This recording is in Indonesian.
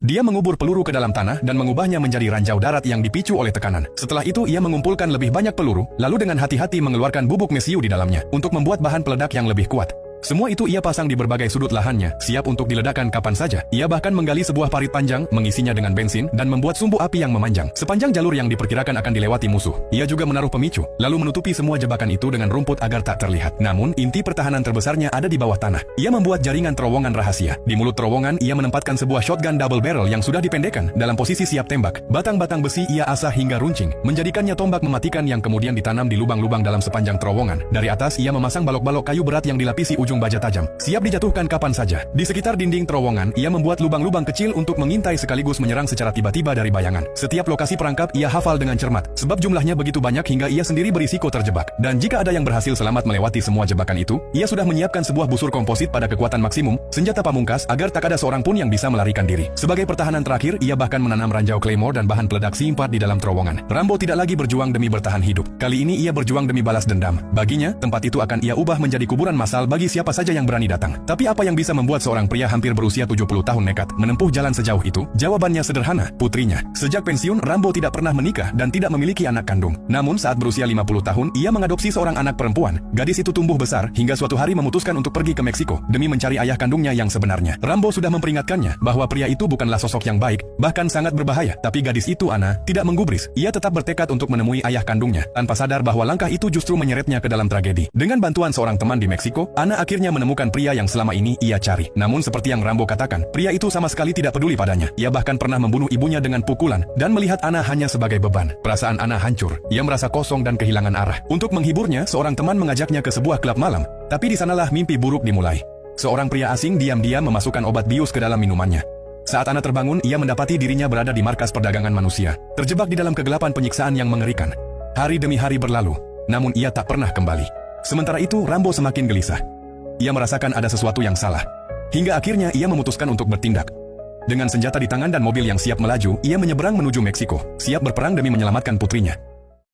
Dia mengubur peluru ke dalam tanah dan mengubahnya menjadi ranjau darat yang dipicu oleh tekanan. Setelah itu ia mengumpulkan lebih banyak peluru, lalu dengan hati-hati mengeluarkan bubuk mesiu di dalamnya, untuk membuat bahan peledak yang lebih kuat. Semua itu ia pasang di berbagai sudut lahannya, siap untuk diledakkan kapan saja. Ia bahkan menggali sebuah parit panjang, mengisinya dengan bensin, dan membuat sumbu api yang memanjang sepanjang jalur yang diperkirakan akan dilewati musuh. Ia juga menaruh pemicu, lalu menutupi semua jebakan itu dengan rumput agar tak terlihat. Namun, inti pertahanan terbesarnya ada di bawah tanah. Ia membuat jaringan terowongan rahasia. Di mulut terowongan, ia menempatkan sebuah shotgun double barrel yang sudah dipendekkan dalam posisi siap tembak. Batang-batang besi ia asah hingga runcing, menjadikannya tombak mematikan yang kemudian ditanam di lubang-lubang dalam sepanjang terowongan. Dari atas, ia memasang balok-balok kayu berat yang dilapisi ujung baja tajam, siap dijatuhkan kapan saja. Di sekitar dinding terowongan, ia membuat lubang-lubang kecil untuk mengintai sekaligus menyerang secara tiba-tiba dari bayangan. Setiap lokasi perangkap ia hafal dengan cermat, sebab jumlahnya begitu banyak hingga ia sendiri berisiko terjebak. Dan jika ada yang berhasil selamat melewati semua jebakan itu, ia sudah menyiapkan sebuah busur komposit pada kekuatan maksimum, senjata pamungkas agar tak ada seorang pun yang bisa melarikan diri. Sebagai pertahanan terakhir, ia bahkan menanam ranjau claymore dan bahan peledak C4 di dalam terowongan. Rambo tidak lagi berjuang demi bertahan hidup. Kali ini ia berjuang demi balas dendam. Baginya, tempat itu akan ia ubah menjadi kuburan massal bagi siapa saja yang berani datang. Tapi apa yang bisa membuat seorang pria hampir berusia 70 tahun nekat menempuh jalan sejauh itu? Jawabannya sederhana, putrinya. Sejak pensiun, Rambo tidak pernah menikah dan tidak memiliki anak kandung. Namun saat berusia 50 tahun, ia mengadopsi seorang anak perempuan. Gadis itu tumbuh besar hingga suatu hari memutuskan untuk pergi ke Meksiko demi mencari ayah kandungnya yang sebenarnya. Rambo sudah memperingatkannya bahwa pria itu bukanlah sosok yang baik, bahkan sangat berbahaya. Tapi gadis itu, Ana, tidak menggubris. Ia tetap bertekad untuk menemui ayah kandungnya, tanpa sadar bahwa langkah itu justru menyeretnya ke dalam tragedi. Dengan bantuan seorang teman di Meksiko, Ana akhirnya menemukan pria yang selama ini ia cari. Namun seperti yang Rambo katakan, pria itu sama sekali tidak peduli padanya. Ia bahkan pernah membunuh ibunya dengan pukulan dan melihat Ana hanya sebagai beban. Perasaan Ana hancur. Ia merasa kosong dan kehilangan arah. Untuk menghiburnya, seorang teman mengajaknya ke sebuah klub malam. Tapi di sanalah mimpi buruk dimulai. Seorang pria asing diam-diam memasukkan obat bius ke dalam minumannya. Saat Ana terbangun, ia mendapati dirinya berada di markas perdagangan manusia, terjebak di dalam kegelapan penyiksaan yang mengerikan. Hari demi hari berlalu, namun ia tak pernah kembali. Sementara itu, Rambo semakin gelisah. Ia merasakan ada sesuatu yang salah. Hingga akhirnya ia memutuskan untuk bertindak. Dengan senjata di tangan dan mobil yang siap melaju, ia menyeberang menuju Meksiko, siap berperang demi menyelamatkan putrinya.